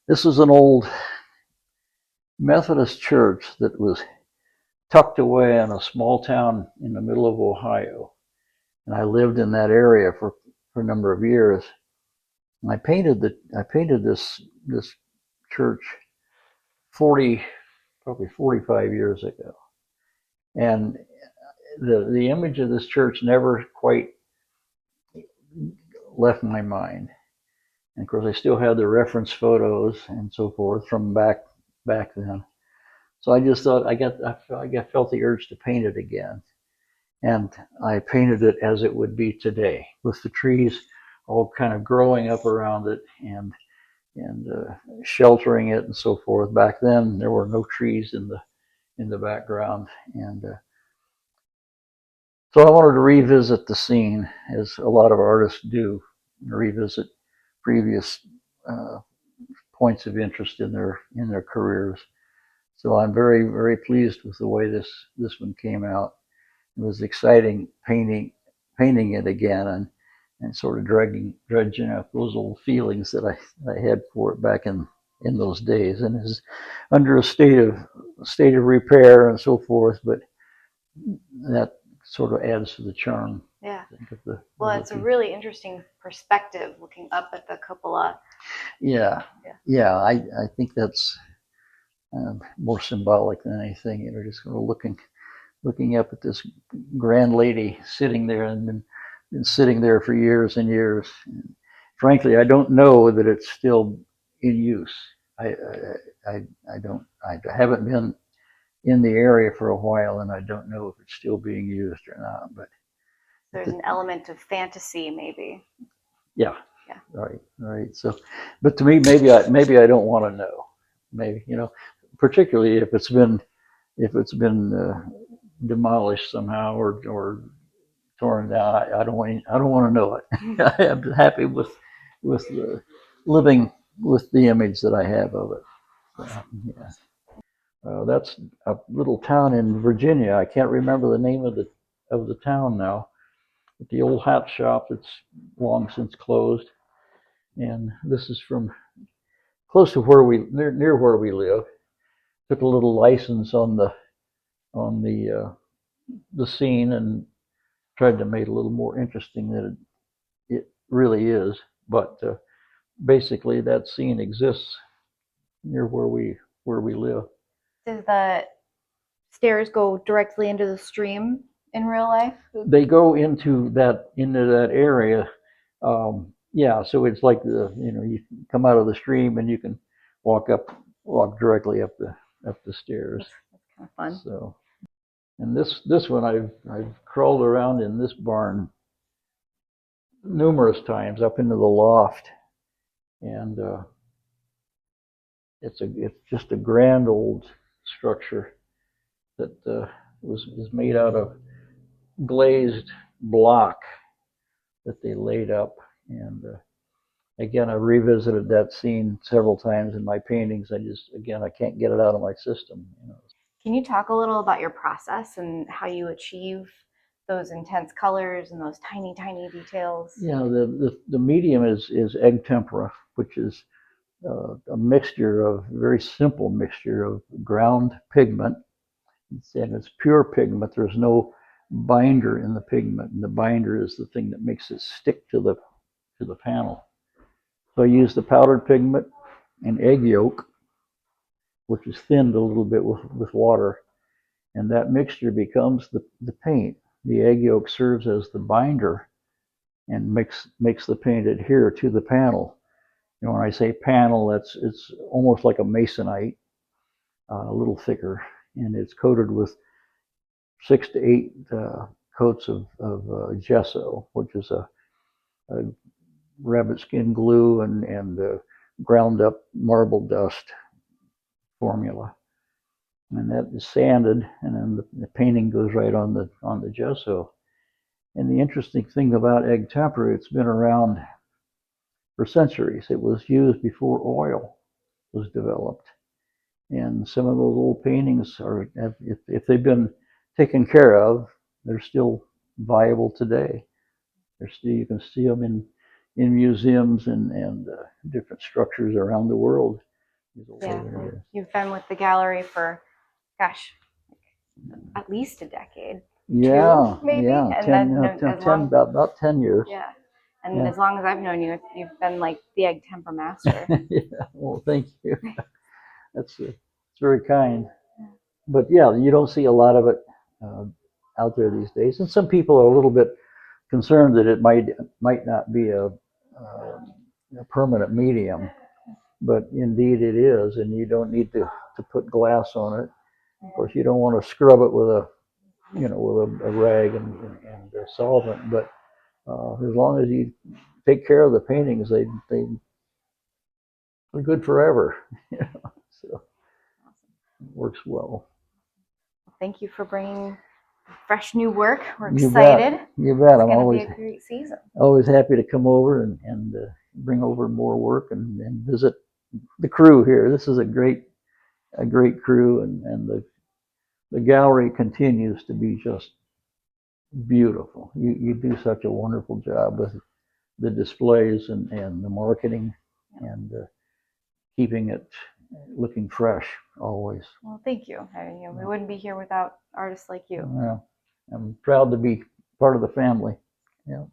This is an old Methodist church that was tucked away in a small town in the middle of Ohio. And I lived in that area for a number of years. And I painted this church 40 probably 45 years ago. And the image of this church never quite left my mind. And of course, I still have the reference photos and so forth from back then. So I just thought I felt the urge to paint it again, and I painted it as it would be today, with the trees all kind of growing up around it and sheltering it and so forth. Back then, there were no trees in the background, and so I wanted to revisit the scene, as a lot of artists do, revisit previous uh, points of interest in their careers. So I'm very pleased with the way this one came out. It was exciting painting it again and sort of dredging up those old feelings that I had for it back in those days, and is under a state of repair and so forth. But that sort of adds to the charm. Yeah. I think well, it's a really interesting perspective looking up at the cupola. Yeah. I think that's more symbolic than anything. Just sort of looking up at this grand lady sitting there and been sitting there for years and years. And frankly, I don't know that it's still in use. I I don't. I haven't been in the area for a while, and I don't know if it's still being used or not. But there's an element of fantasy, maybe. Yeah. Right. So, but to me, maybe I don't want to know. Maybe particularly if it's been demolished somehow or torn down. I don't want to know it. I'm happy with living with the image that I have of it. So, yeah. That's a little town in Virginia. I can't remember the name of the town now. But the old hat shop that's long since closed. And this is from close to near where we live. Took a little license on the scene and tried to make it a little more interesting than it really is. But basically, that scene exists near where we live. Does the stairs go directly into the stream in real life? They go into that area. Yeah, so it's like you come out of the stream and you can walk directly up the stairs. That's kind of fun. So, and this one I've crawled around in this barn numerous times up into the loft, and it's just a grand old structure that is made out of glazed block that they laid up. And again, I revisited that scene several times in my paintings. I can't get it out of my system. Can you talk a little about your process and how you achieve those intense colors and those tiny details? Yeah, the medium is egg tempera, which is a very simple mixture of ground pigment, and it's pure pigment. There's no binder in the pigment, and the binder is the thing that makes it stick to the panel. So I use the powdered pigment and egg yolk, which is thinned a little bit with water, and that mixture becomes the paint. The egg yolk serves as the binder and makes the paint adhere to the panel. When I say panel, it's almost like a masonite, a little thicker, and it's coated with 6 to 8 coats of gesso, which is a rabbit skin glue and ground up marble dust formula. And that is sanded, and then the painting goes right on the gesso. And the interesting thing about egg tempera, it's been around for centuries. It was used before oil was developed. And some of those old paintings if they've been taken care of, they're still viable today. You can see them in museums and different structures around the world. He's over Yeah, there. you've been with the gallery for, gosh, at least a decade. Yeah, Two, maybe, yeah, and 10, then as 10, long, about 10 years. yeah, and Yeah. as long as I've known you, you've been like the egg tempera master. Yeah, well, thank you. It's very kind. But yeah, you don't see a lot of it uh, out there these days. And some people are a little bit concerned that it might not be a permanent medium, but indeed it is, and you don't need to put glass on it. Of course, you don't want to scrub it with a rag and a solvent, but as long as you take care of the paintings, they're good forever. So it works well. Thank you for bringing fresh new work. We're You bet. excited. You bet. It's I'm going to be a great season. always happy to come over and bring over more work and visit the crew here. This is a great crew, and the gallery continues to be just beautiful. You do such a wonderful job with the displays and the marketing and keeping it looking fresh always. Well, thank you. We wouldn't be here without artists like you. Well, I'm proud to be part of the family. Yeah.